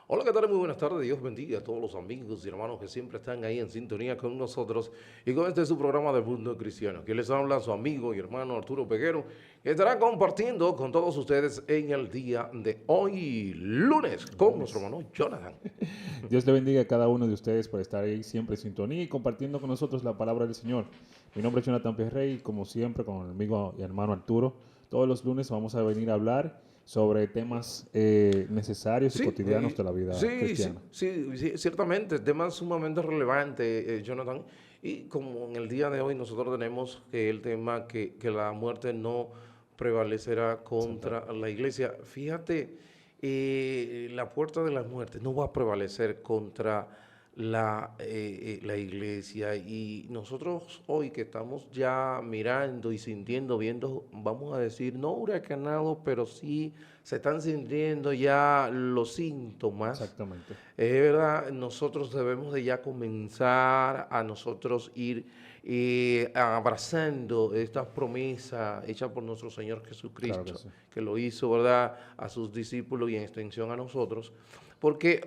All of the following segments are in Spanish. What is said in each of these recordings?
Hola, ¿qué tal? Muy buenas tardes. Dios bendiga a todos los amigos y hermanos que siempre están ahí en sintonía con nosotros y con este su programa del Mundo Cristiano. Aquí les habla su amigo y hermano Arturo Peguero, que estará compartiendo con todos ustedes en el día de hoy, lunes, con nuestro Lunes. hermano Jonathan. Dios le bendiga a cada uno de ustedes por estar ahí siempre en sintonía y compartiendo con nosotros la palabra del Señor. Mi nombre es Jonathan Perrey y como siempre con el amigo y hermano Arturo, todos los lunes vamos a venir a hablar sobre temas necesarios y Sí, cotidianos de la vida cristiana. ciertamente, tema sumamente relevante, Jonathan. Y como en el día de hoy nosotros tenemos el tema que la muerte no prevalecerá contra Exactamente. la iglesia. Fíjate, la puerta de la muerte no va a prevalecer contra la iglesia. Y nosotros hoy que estamos ya mirando y sintiendo, viendo, vamos a decir, no huracanados, pero sí se están sintiendo ya los síntomas. Exactamente. Es verdad, nosotros debemos de ya comenzar a nosotros ir abrazando esta promesa hecha por nuestro Señor Claro que Jesucristo, sí. que lo hizo, ¿verdad?, a sus discípulos y en extensión a nosotros. Porque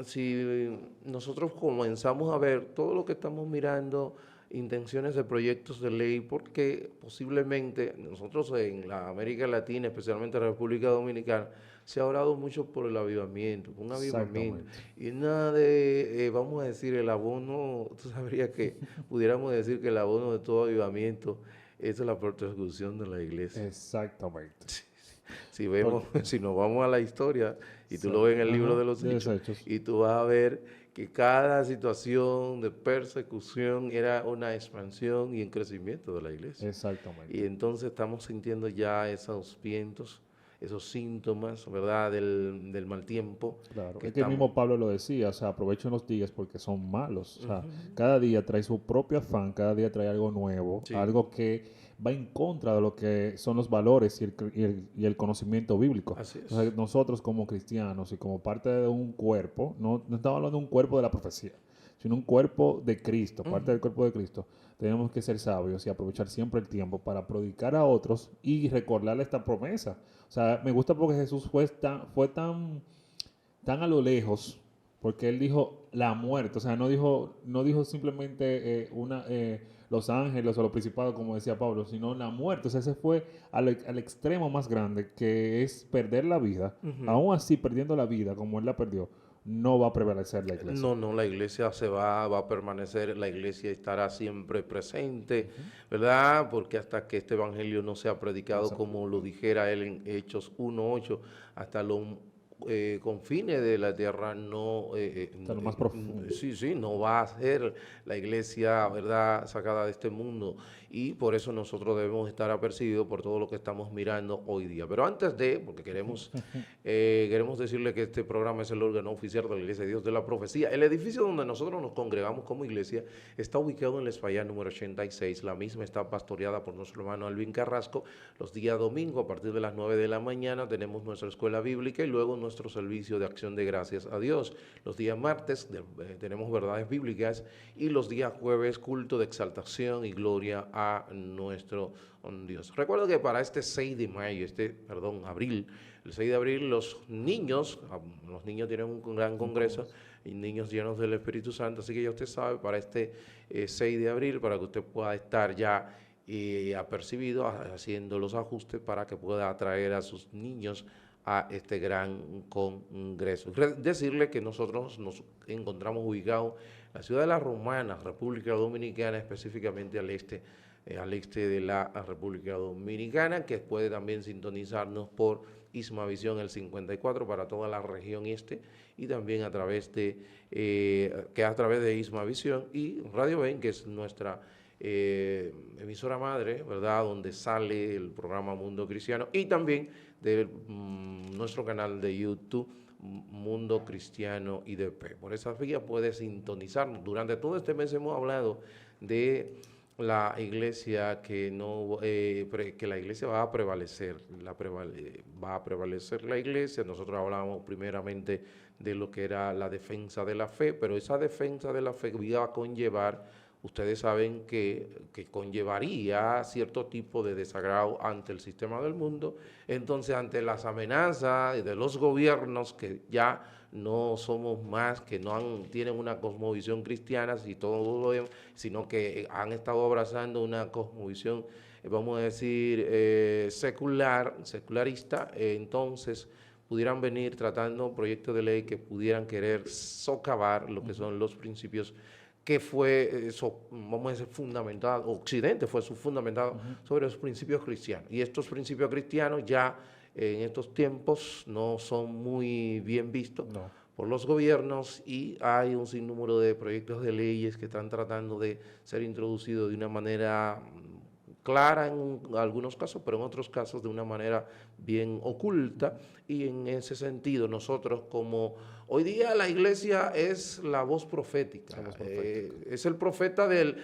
si nosotros comenzamos a ver todo lo que estamos mirando, intenciones de proyectos de ley, porque posiblemente nosotros en la América Latina, especialmente en la República Dominicana, se ha orado mucho por el avivamiento, un avivamiento. Exactamente. Y nada de, vamos a decir, el abono, tú sabrías que pudiéramos decir que el abono de todo avivamiento es la persecución de la iglesia. Exactamente. Si vemos, si nos vamos a la historia, y tú lo ves en el libro Ajá, de los de Hechos, desechos. y tú vas a ver que cada situación de persecución era una expansión y un crecimiento de la iglesia. Y Exactamente. entonces estamos sintiendo ya esos vientos, esos síntomas, ¿verdad?, del mal tiempo Claro, que es que el estamos. mismo Pablo lo decía, o sea, aprovechen los días porque son malos, o sea, Ujú. cada día trae su propio afán, cada día trae algo nuevo, Sí, algo que va en contra de lo que son los valores y el conocimiento bíblico. así es. Entonces, nosotros como cristianos y como parte de un cuerpo, no estamos hablando de un cuerpo de la profecía, sino un cuerpo de Cristo, parte del Ujú. cuerpo de Cristo, tenemos que ser sabios y aprovechar siempre el tiempo para predicar a otros y recordarle esta promesa. O sea, me gusta porque Jesús fue tan a lo lejos, porque él dijo la muerte, o sea, no dijo simplemente los ángeles o los principados, como decía Pablo, sino la muerte. O sea, ese fue al extremo más grande, que es perder la vida. Ujú. Aún así, perdiendo la vida, como él la perdió, no va a prevalecer la iglesia. No, no, la iglesia va a permanecer, la iglesia estará siempre presente, Ujú. ¿verdad? Porque hasta que este evangelio no sea predicado Exacto. como lo dijera él en Hechos 1:8, hasta los confines de la tierra, Hasta lo más profundo. sí, sí, no va a ser la iglesia, ¿verdad?, sacada de este mundo. Y por eso nosotros debemos estar apercibidos por todo lo que estamos mirando hoy día. Pero antes de, porque queremos decirle que este programa es el órgano oficial de la Iglesia de Dios de la Profecía. El edificio donde nosotros nos congregamos como iglesia está ubicado en la España número 86. La misma está pastoreada por nuestro hermano Alvin Carrasco. Los días domingos a partir de las 9 de la mañana tenemos nuestra escuela bíblica y luego nuestro servicio de acción de gracias a Dios. Los días martes tenemos verdades bíblicas y los días jueves culto de exaltación y gloria a nuestro Dios. Recuerdo que para este 6 de mayo, abril, el 6 de abril los niños tienen un gran Un congreso congreso. y niños llenos del Espíritu Santo, así que ya usted sabe, para este 6 de abril, para que usted pueda estar ya apercibido, haciendo los ajustes para que pueda atraer a sus niños a este gran congreso. Decirle que nosotros nos encontramos ubicados en la ciudad de La Romana, República Dominicana, específicamente al este de la República Dominicana, que puede también sintonizarnos por Ismavisión el 54 para toda la región este y también a través de Ismavisión y Radio Ben, que es nuestra emisora madre, ¿verdad?, donde sale el programa Mundo Cristiano y también de nuestro canal de YouTube Mundo Cristiano IDP. Por esa vía puede sintonizarnos. Durante todo este mes hemos hablado de la iglesia que la iglesia va a prevalecer, va a prevalecer la iglesia. Nosotros hablamos primeramente de lo que era la defensa de la fe, pero esa defensa de la fe iba a conllevar ustedes saben que conllevaría cierto tipo de desagrado ante el sistema del mundo. Entonces, ante las amenazas de los gobiernos que ya no somos más, que tienen una cosmovisión cristiana, sino que han estado abrazando una cosmovisión, vamos a decir, secularista, entonces pudieran venir tratando proyectos de ley que pudieran querer socavar lo que son los principios que fue, vamos a decir, fundamentado, Occidente fue fundamentado sobre los principios cristianos. Y estos principios cristianos ya en estos tiempos no son muy bien vistos por los gobiernos, y hay un sinnúmero de proyectos de leyes que están tratando de ser introducidos de una manera clara en algunos casos, pero en otros casos de una manera bien oculta. Y en ese sentido nosotros, como hoy día la iglesia es la voz profética, es el profeta del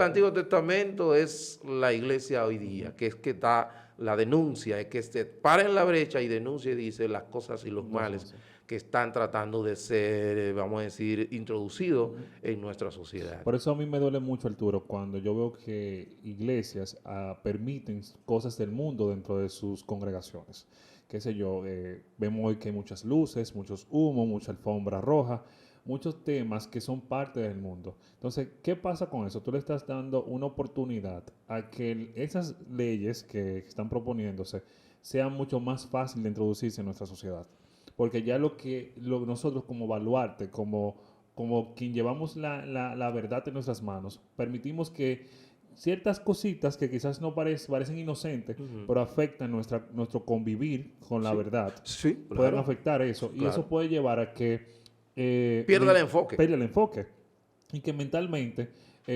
Antiguo Testamento, es la iglesia hoy día, que es que da la denuncia, es que se para en la brecha y denuncia y dice las cosas y los males que están tratando de ser, vamos a decir, introducidos en nuestra sociedad. Por eso a mí me duele mucho, Arturo, cuando yo veo que iglesias permiten cosas del mundo dentro de sus congregaciones. Qué sé yo, vemos hoy que hay muchas luces, muchos humos, mucha alfombra roja, muchos temas que son parte del mundo. Entonces, ¿qué pasa con eso? Tú le estás dando una oportunidad a que esas leyes que están proponiéndose sean mucho más fáciles de introducirse en nuestra sociedad. Porque ya nosotros como baluarte, como quien llevamos la verdad en nuestras manos, permitimos que ciertas cositas que quizás no parecen inocentes, pero afectan nuestro convivir con la verdad, pueden afectar eso. Y eso puede llevar a que pierda el enfoque. Y que mentalmente,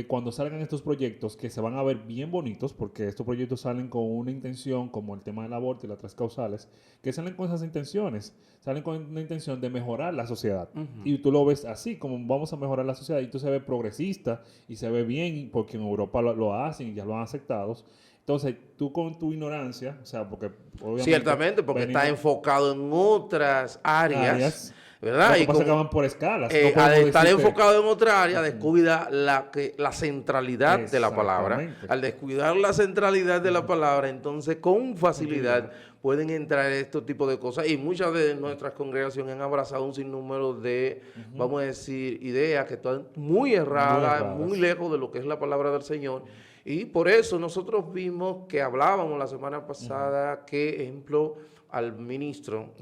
cuando salgan estos proyectos, que se van a ver bien bonitos, porque estos proyectos salen con una intención, como el tema del aborto y las 3 causales, que salen con esas intenciones, salen con una intención de mejorar la sociedad. Y tú lo ves así, como vamos a mejorar la sociedad, y tú se ve progresista y se ve bien, porque en Europa lo hacen y ya lo han aceptado. Entonces, tú con tu ignorancia, o sea, porque obviamente... Ciertamente, porque está enfocado en otras áreas, ¿verdad? Lo que pasa es que van por escalas. Al estar enfocado en otra área, descuida la centralidad de la palabra. Al descuidar la centralidad de la palabra, entonces con facilidad pueden entrar estos tipos de cosas. Y muchas de nuestras congregaciones han abrazado un sinnúmero de, vamos a decir, ideas que están muy erradas, muy lejos de lo que es la palabra del Señor. Y por eso nosotros vimos que hablábamos la semana pasada que, ejemplo, al ministro,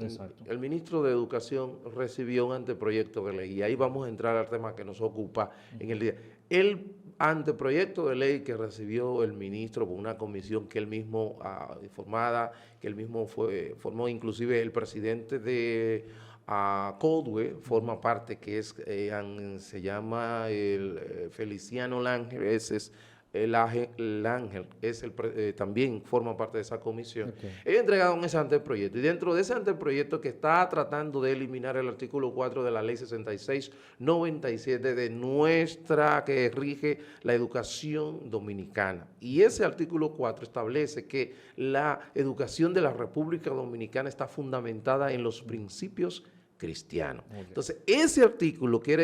el ministro de Educación recibió un anteproyecto de ley, y ahí vamos a entrar al tema que nos ocupa en el día. El anteproyecto de ley que recibió el ministro por una comisión que él mismo formada, que él mismo formó, inclusive el presidente de CODUE forma parte, que se llama el Feliciano Lángel, ese es el Ángel, también forma parte de esa comisión. Ellos entregaron ese anteproyecto, y dentro de ese anteproyecto, que está tratando de eliminar el artículo 4 de la ley 6697 de nuestra, que rige la educación dominicana. Y ese artículo 4 establece que la educación de la República Dominicana está fundamentada en los principios cristiano. Entonces, ese artículo, que era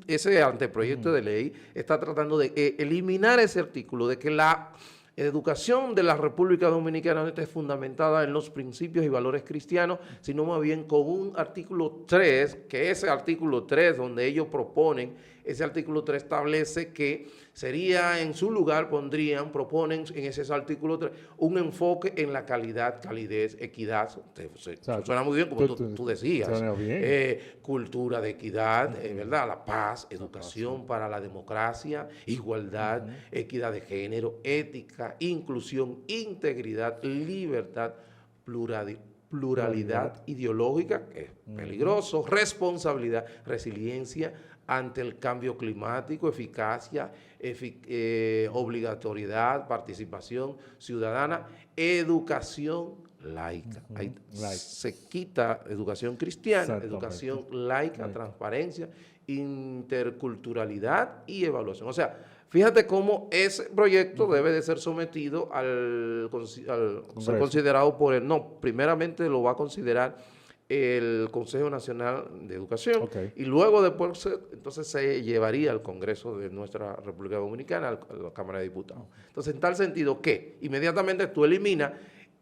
ese anteproyecto de ley, está tratando de eliminar ese artículo, de que la educación de la República Dominicana no esté fundamentada en los principios y valores cristianos, sino más bien con un artículo 3, que ese artículo 3, donde ellos proponen, ese artículo 3 establece que sería, en su lugar proponen en ese artículo 3 un enfoque en la calidez, equidad. Suena muy bien, como tú decías. Cultura de equidad, ¿verdad? La paz, educación para la democracia, igualdad, equidad de género, ética, inclusión, integridad, libertad, pluralidad ideológica, que es peligroso, responsabilidad, resiliencia ante el cambio climático, eficacia, obligatoriedad, participación ciudadana, educación laica. Ahí se quita educación cristiana, educación laica, transparencia, interculturalidad y evaluación. O sea, fíjate cómo ese proyecto debe de ser sometido ser considerado primeramente lo va a considerar el Consejo Nacional de Educación Ok. y luego después entonces se llevaría al Congreso de nuestra República Dominicana, a la Cámara de Diputados. Entonces, en tal sentido que inmediatamente tú eliminas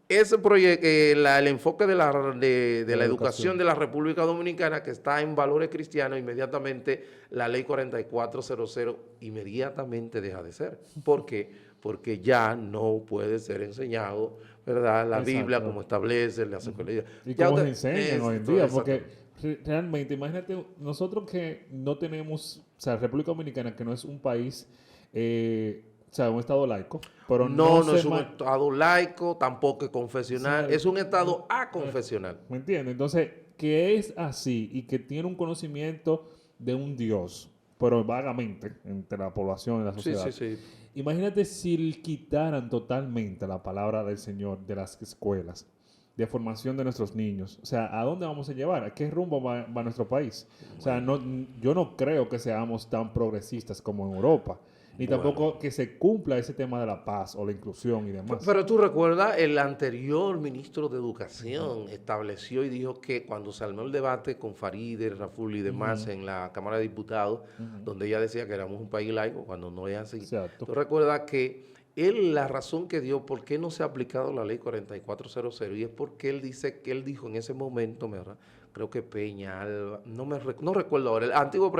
ese proyecto, el enfoque de la educación de la República Dominicana que está en valores cristianos, inmediatamente la ley 4400 inmediatamente deja de ser. ¿Por qué? Porque ya no puede ser enseñado, ¿verdad? La Biblia como establece, las escuelas. Y Ya cómo se usted, enseñan hoy en esto, día, porque exactamente. realmente, imagínate, nosotros que no tenemos, o sea, República Dominicana, que no es un país, o sea, un estado laico, pero no No, no se... es un estado laico, tampoco es confesional, es un estado aconfesional. ¿Me entiendes? Entonces, que es así y que tiene un conocimiento de un Dios, pero vagamente entre la población y la Sí, sí, sociedad. sí. Imagínate si quitaran totalmente la palabra del Señor de las escuelas, de formación de nuestros niños. O sea, ¿a dónde vamos a llevar? ¿A qué rumbo va nuestro país? O sea, Bueno, yo no creo que seamos tan progresistas como en Europa, ni bueno. tampoco que se cumpla ese tema de la paz o la inclusión y demás. Pero tú recuerdas, el anterior ministro de Educación estableció y dijo que cuando se armó el debate con Farideh, Raful y demás Ujú, en la Cámara de Diputados, ujú. donde ella decía que éramos un país laico, cuando no es así, Exacto. tú recuerdas que él, la razón que dio por qué no se ha aplicado la ley 4400, y es porque él dice que él dijo en ese momento, ¿verdad? Creo que Peña, Alba, no recuerdo ahora, el antiguo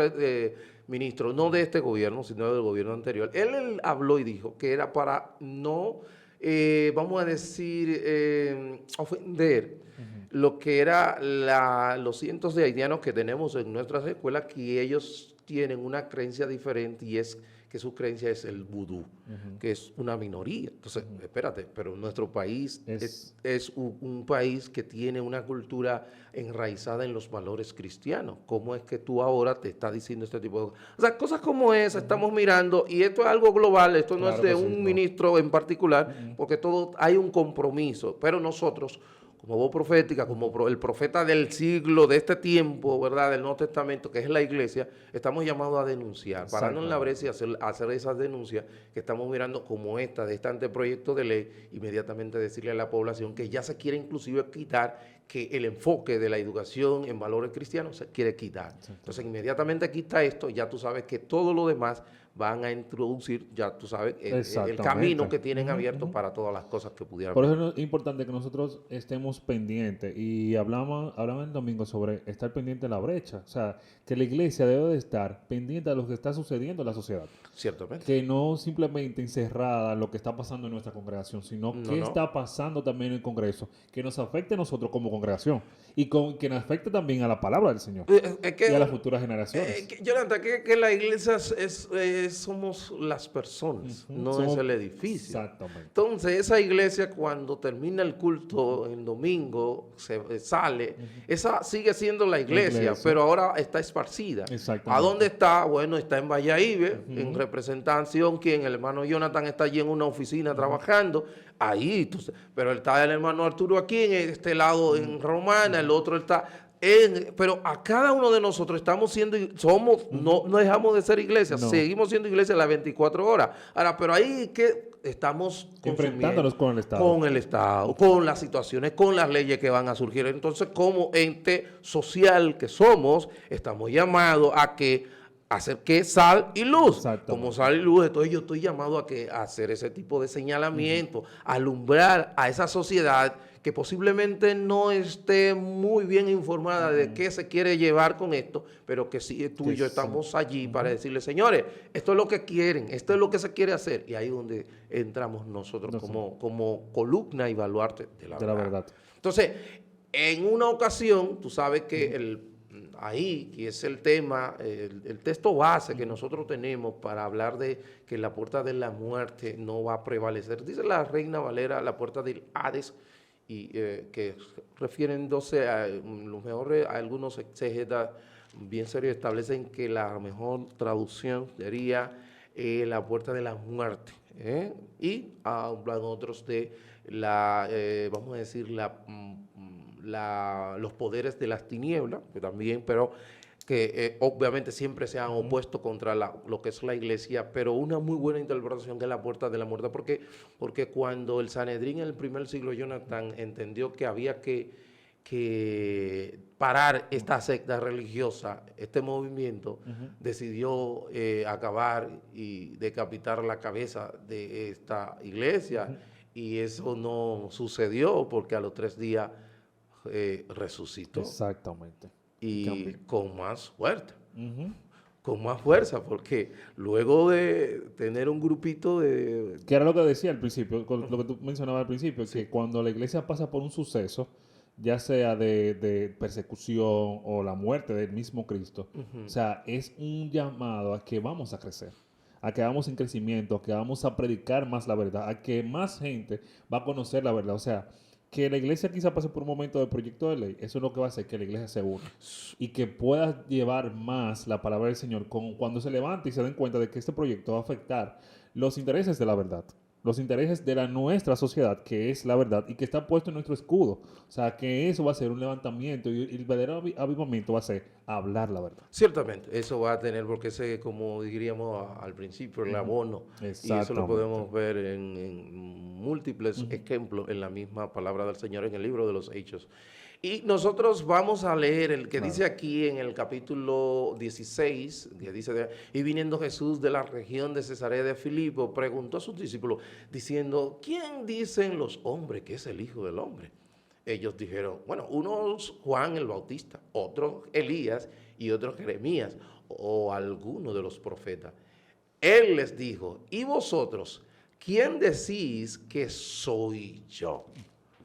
ministro, no de este gobierno, sino del gobierno anterior, él habló y dijo que era para no, vamos a decir, ofender Ujú. lo que era los cientos de haitianos que tenemos en nuestras escuelas, que ellos tienen una creencia diferente y es que su creencia es el vudú, Ujú. que es una minoría. Entonces, espérate, pero nuestro país Es es un país que tiene una cultura enraizada en los valores cristianos. ¿Cómo es que tú ahora te estás diciendo este tipo de cosas? O sea, cosas como esa estamos mirando y esto es algo global, esto no es claro de que sí, un no. ministro en particular, Ujú, porque todo hay un compromiso, pero nosotros como voz profética, como ujú. el profeta del siglo, de este tiempo, ¿verdad? Del Nuevo Testamento, que es la iglesia, estamos llamados a denunciar, pararnos en la brecha y Exactamente. hacer esas denuncias que estamos mirando como esta, de este anteproyecto de ley, inmediatamente decirle a la población que ya se quiere inclusive quitar, que el enfoque de la educación en valores cristianos se quiere quitar. Entonces, Exactamente. inmediatamente quita esto, ya tú sabes que todo lo demás van a introducir, ya tú sabes, el camino Exactamente. que tienen Ujú, abierto ujú. para todas las cosas que pudieran Por eso venir. es importante que nosotros estemos pendientes y hablamos el domingo sobre estar pendiente de la brecha, o sea, que la iglesia debe de estar pendiente de lo que está sucediendo en la sociedad, Ciertamente. que no simplemente encerrada en lo que está pasando en nuestra congregación, sino No, qué no. está pasando también en el Congreso, que nos afecte a nosotros como congregación y que nos afecte también a la palabra del Señor Es y a las que, futuras generaciones. Jonathan, que la iglesia somos las personas, Ujú, no es somos el edificio. exactamente. Entonces, esa iglesia cuando termina el culto en domingo, se sale, Ujú. esa sigue siendo la La iglesia, iglesia, pero ahora está esparcida. ¿A dónde exactamente. está? Bueno, está en Valladolid, en Ujú, representación, quien el hermano Jonathan está allí en una oficina trabajando, ahí, pero está el hermano Arturo aquí, en este lado ujú, en Romana, el ujú, otro está pero a cada uno de nosotros estamos siendo, ujú. no dejamos de ser iglesia, No, seguimos siendo iglesia las 24 horas. Ahora, pero ahí que estamos consumiendo enfrentándonos con el Estado. con el Estado, con las situaciones, con las leyes que van a surgir. Entonces, como ente social que somos, estamos llamados a que hacer que sal y luz. Como Exactamente. sal y luz, entonces yo estoy llamado a hacer ese tipo de Ujú, señalamiento, alumbrar a esa sociedad que posiblemente no esté muy bien informada de ujú. qué se quiere llevar con esto, pero que sí tú y yo Sí. estamos allí para Ujú. decirle, señores, esto es lo que quieren, esto es lo que se quiere hacer. Y ahí es donde entramos nosotros No sé, como columna y baluarte de la de la verdad. verdad. Entonces, en una ocasión, tú sabes que Ujú, ahí, que es el tema, el texto base que ujú, nosotros tenemos para hablar de que la puerta de la muerte no va a prevalecer. Dice la Reina Valera, la puerta del Hades, y que refiriéndose a los mejores, algunos exégetas bien serios establecen que la mejor traducción sería la puerta de la muerte. Y hablan otros de vamos a decir, los poderes de las tinieblas, que también, pero que obviamente siempre se han ujú. opuesto contra lo que es la iglesia, pero una muy buena interpretación que es la puerta de la muerte, porque cuando el Sanedrín en el primer siglo, Jonathan, entendió que había que parar esta secta religiosa, este movimiento, decidió acabar y decapitar la cabeza de esta iglesia. Y eso no sucedió porque a los 3 días resucitó. Exactamente. Y con más fuerza. Con más fuerza, porque luego de tener un grupito de... Que era lo que decía al principio, lo que tú mencionabas al principio, que cuando la iglesia pasa por un suceso, ya sea de persecución o la muerte del mismo Cristo, o sea, es un llamado a que vamos a crecer, a que vamos en crecimiento, a que vamos a predicar más la verdad, a que más gente va a conocer la verdad. O sea, que la iglesia quizá pase por un momento de proyecto de ley, eso es lo que va a hacer que la iglesia se una y que pueda llevar más la palabra del Señor cuando se levante y se den cuenta de que este proyecto va a afectar los intereses de la verdad, los intereses de nuestra sociedad, que es la verdad y que está puesto en nuestro escudo. O sea, que eso va a ser un levantamiento y el verdadero avivamiento va a ser hablar la verdad. Ciertamente, eso va a tener, porque ese, como diríamos al principio, el abono. Y eso lo podemos ver en múltiples ejemplos en la misma palabra del Señor en el libro de los Hechos. Y nosotros vamos a leer el que dice aquí en el capítulo 16, que dice, y viniendo Jesús de la región de Cesarea de Filipo, preguntó a sus discípulos, diciendo, ¿quién dicen los hombres que es el Hijo del Hombre? Ellos dijeron, bueno, unos Juan el Bautista, otros Elías y otros Jeremías o alguno de los profetas. Él les dijo, ¿y vosotros quién decís que soy yo?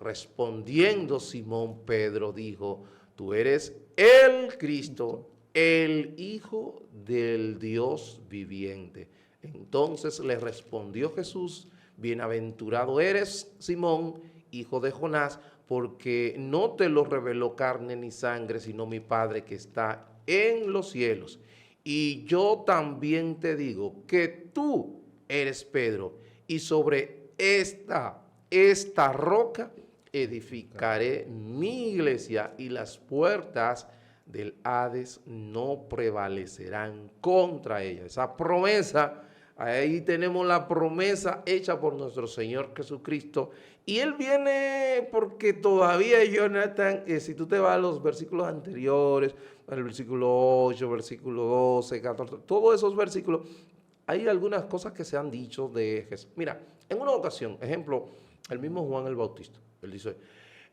Respondiendo Simón Pedro dijo, tú eres el Cristo, el Hijo del Dios viviente. Entonces le respondió Jesús, bienaventurado eres Simón, hijo de Jonás, porque no te lo reveló carne ni sangre, sino mi Padre que está en los cielos. Y yo también te digo que tú eres Pedro, y sobre esta roca edificaré mi iglesia, y las puertas del Hades no prevalecerán contra ella. Esa promesa, ahí tenemos la promesa hecha por nuestro Señor Jesucristo. Y Él viene porque todavía, Jonathan, si tú te vas a los versículos anteriores, al versículo 8, versículo 12, 14, todos esos versículos, hay algunas cosas que se han dicho de Jesús. Mira, en una ocasión, ejemplo, el mismo Juan el Bautista, él dice,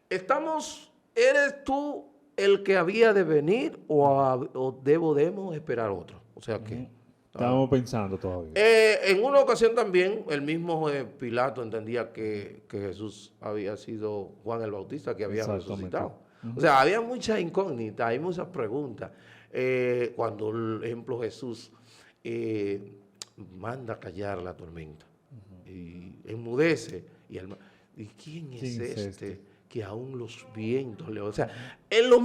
¿eres tú el que había de venir o debemos esperar otro? O sea que... Estábamos pensando todavía. En una ocasión también, el mismo Pilato entendía que Jesús había sido Juan el Bautista, que había resucitado. O sea, había muchas incógnitas, hay muchas preguntas. Cuando, por ejemplo, Jesús manda callar la tormenta y enmudece. ¿Y quién es este? Que aún los vientos le... O sea, los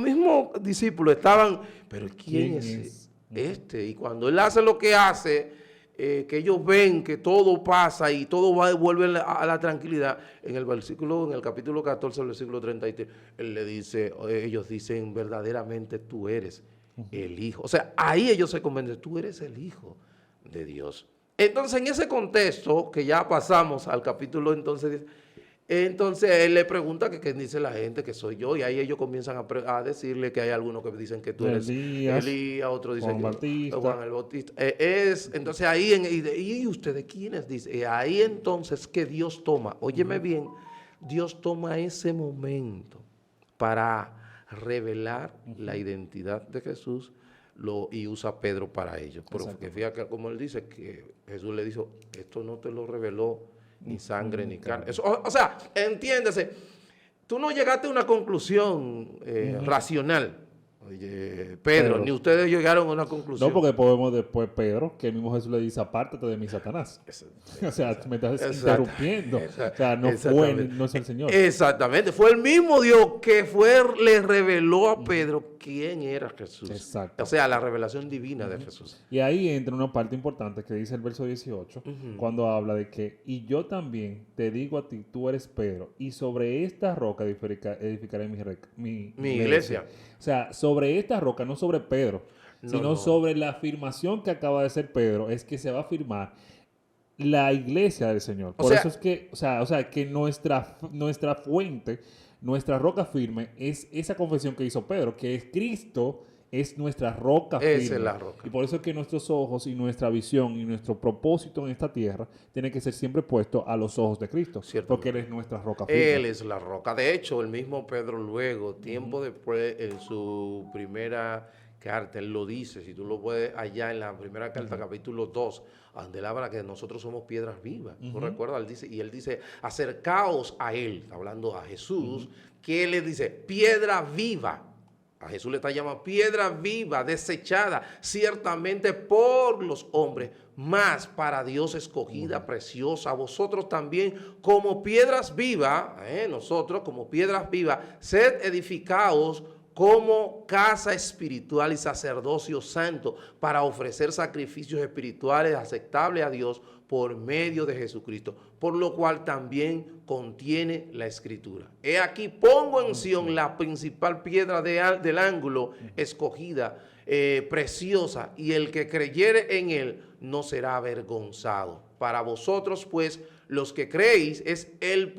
mismos discípulos estaban, pero ¿quién es este? Y cuando él hace lo que hace, que ellos ven que todo pasa y todo vuelve a la tranquilidad, en el capítulo 14, el versículo 33, él le dice, ellos dicen, verdaderamente tú eres el Hijo. O sea, ahí ellos se convencen, tú eres el Hijo de Dios. Entonces, en ese contexto, que ya pasamos al capítulo entonces él le pregunta que qué dice la gente que soy yo, y ahí ellos comienzan a decirle que hay algunos que dicen que tú eres Elías, otros dicen que Juan el Bautista. Entonces ahí, ¿y ustedes quiénes dicen? Ahí entonces que Dios toma, óyeme bien, Dios toma ese momento para revelar la identidad de Jesús y usa a Pedro para ello. Porque fíjate como él dice que Jesús le dijo, esto no te lo reveló ni sangre ni carne. Eso, o sea, entiéndase, tú no llegaste a una conclusión racional. Oye, Pedro, ni ustedes llegaron a una conclusión. No, porque podemos después, Pedro, que el mismo Jesús le dice, apártate de mí, Satanás. O sea, me estás interrumpiendo. O sea, no es el Señor. Exactamente. Fue el mismo Dios que le reveló a Pedro quién era Jesús. Exacto. O sea, la revelación divina de Jesús. Y ahí entra una parte importante que dice el verso 18, cuando habla de que, y yo también te digo a ti, tú eres Pedro, y sobre esta roca edificaré mi iglesia. O sea, sobre esta roca, no sobre Pedro, sino sobre la afirmación que acaba de hacer Pedro, es que se va a afirmar la iglesia del Señor. Por eso es que, o sea, que nuestra fuente nuestra roca firme es esa confesión que hizo Pedro, que es Cristo es nuestra roca Esa firme. es la roca. Y por eso es que nuestros ojos y nuestra visión y nuestro propósito en esta tierra tiene que ser siempre puesto a los ojos de Cristo. Porque Él es nuestra roca firme. Él es la roca. De hecho, el mismo Pedro luego, tiempo después, en su primera carta, él lo dice, si tú lo puedes allá en la primera carta, capítulo 2, donde él habla que nosotros somos piedras vivas. ¿No recuerdas? Él dice, acercaos a Él, está hablando a Jesús, que Él le dice, piedra viva. A Jesús le está llamando piedra viva, desechada, ciertamente por los hombres, mas para Dios escogida, preciosa. Vosotros también como piedras vivas, nosotros como piedras vivas, sed edificados como casa espiritual y sacerdocio santo para ofrecer sacrificios espirituales aceptables a Dios por medio de Jesucristo, por lo cual también contiene la Escritura. He aquí pongo en Sión la principal piedra del ángulo, escogida, preciosa, y el que creyere en él no será avergonzado. Para vosotros, pues, los que creéis, él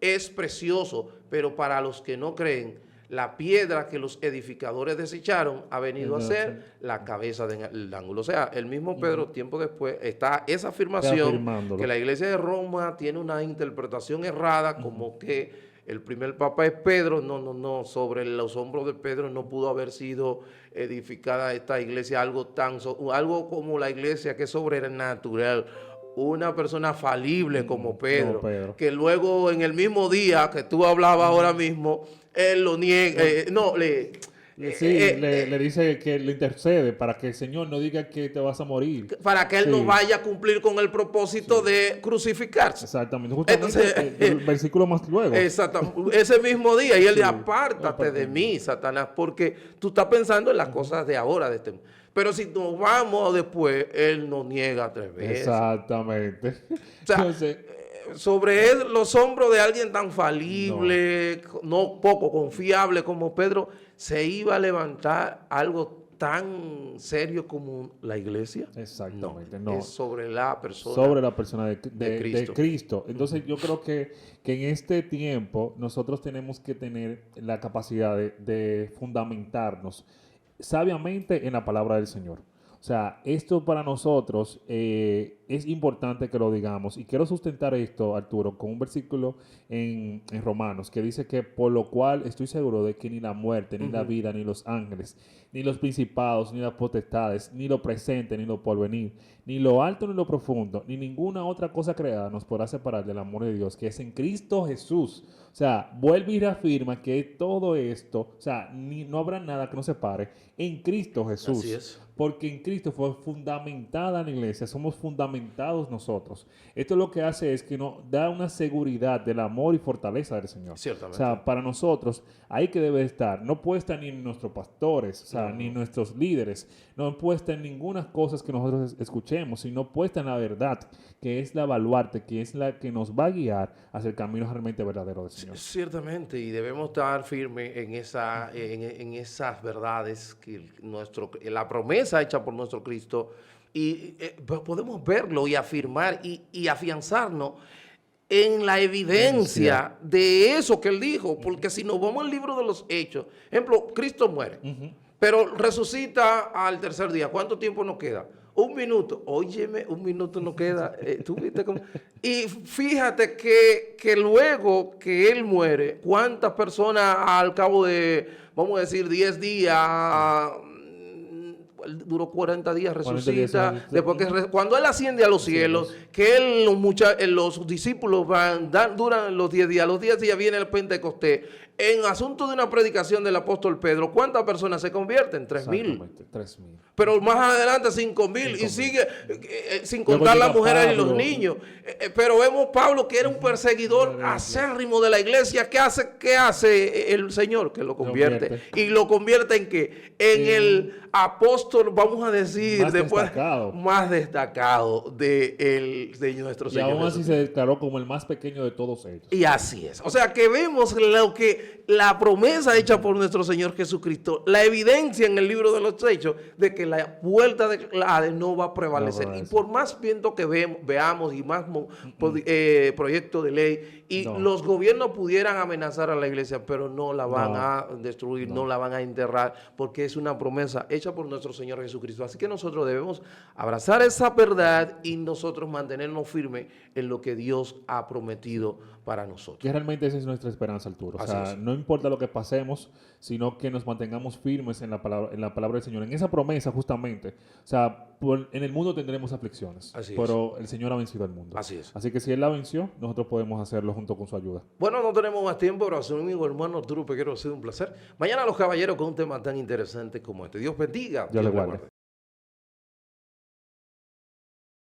es precioso, pero para los que no creen, la piedra que los edificadores desecharon ha venido a ser la cabeza del ángulo. O sea, el mismo Pedro, tiempo después, está esa afirmación que la iglesia de Roma tiene una interpretación errada, como que el primer papa es Pedro. No, sobre los hombros de Pedro no pudo haber sido edificada esta iglesia, algo como la iglesia que es sobrenatural. Una persona falible como Pedro, que luego en el mismo día que tú hablabas ahora mismo, él lo niega, le dice que le intercede para que el Señor no diga que te vas a morir. Para que él no vaya a cumplir con el propósito de crucificarse. Exactamente. Justamente el versículo más luego. Exactamente. Ese mismo día. Y él dice, apártate de mí, Satanás, porque tú estás pensando en las cosas de ahora, de este mundo. Pero si nos vamos después, él nos niega 3 veces. Exactamente. O sea, entonces, sobre los hombros de alguien tan falible, no poco confiable como Pedro, se iba a levantar algo tan serio como la iglesia. Exactamente. No. Es sobre la persona. Sobre la persona de Cristo. Entonces yo creo que en este tiempo nosotros tenemos que tener la capacidad de fundamentarnos sabiamente en la palabra del Señor. O sea, esto para nosotros es importante que lo digamos. Y quiero sustentar esto, Arturo, con un versículo en Romanos que dice que por lo cual estoy seguro de que ni la muerte, ni la vida, ni los ángeles, ni los principados, ni las potestades, ni lo presente, ni lo porvenir, ni lo alto, ni lo profundo, ni ninguna otra cosa creada nos podrá separar del amor de Dios, que es en Cristo Jesús. O sea, vuelve y reafirma que todo esto, o sea, no habrá nada que nos separe en Cristo Jesús. Así es. Porque en Cristo fue fundamentada la iglesia, somos fundamentados nosotros. Esto lo que hace es que nos da una seguridad del amor y fortaleza del Señor. Ciertamente. O sea, para nosotros, ahí que debe estar. No puede estar ni nuestros pastores, o sea, ni nuestros líderes. No puede estar en ninguna cosa que nosotros escuchemos, sino puesta en la verdad, que es la baluarte, que es la que nos va a guiar hacia el camino realmente verdadero del Señor. Ciertamente, y debemos estar firmes en esas verdades, que la promesa hecha por nuestro Cristo, y podemos verlo y afirmar y afianzarnos en la evidencia de eso que él dijo, porque si nos vamos al libro de los Hechos, ejemplo, Cristo muere, pero resucita al tercer día. ¿Cuánto tiempo nos queda? 1 minuto. Óyeme, 1 minuto nos queda. ¿Tú viste cómo? Y fíjate que luego que él muere, ¿cuántas personas al cabo de, vamos a decir, 10 días... duró 40 días, resucita, después cuando él asciende a los cielos, que los discípulos duran los 10 días, los 10 días viene el Pentecostés. En asunto de una predicación del apóstol Pedro, ¿cuántas personas se convierten? 3,000. 3,000. Pero más adelante 5,000 y sigue sin contar las mujeres y los niños. Pero vemos Pablo, que era un perseguidor acérrimo de la iglesia. ¿Qué hace el Señor? Que lo convierte. ¿Y lo convierte en qué? En el apóstol, vamos a decir, más destacado de nuestro Señor. Y aún así se declaró como el más pequeño de todos ellos. Y así es. O sea que vemos lo que que la promesa hecha por nuestro Señor Jesucristo, la evidencia en el libro de los Hechos de que la vuelta de Hades no va a prevalecer. Y por más viento que veamos y más proyectos de ley, y los gobiernos pudieran amenazar a la iglesia, pero no la van a destruir, no la van a enterrar, porque es una promesa hecha por nuestro Señor Jesucristo. Así que nosotros debemos abrazar esa verdad y nosotros mantenernos firmes en lo que Dios ha prometido para nosotros. Que realmente esa es nuestra esperanza, Arturo. O sea, no importa lo que pasemos, sino que nos mantengamos firmes en la palabra del Señor, en esa promesa justamente. O sea, en el mundo tendremos aflicciones, pero el Señor ha vencido al mundo. Así es. Así que si Él la venció, nosotros podemos hacerlo junto con su ayuda. Bueno, no tenemos más tiempo, pero a su amigo hermano Arturo Peguero ha sido un placer. Mañana los caballeros con un tema tan interesante como este. Dios bendiga. Dios le guarde.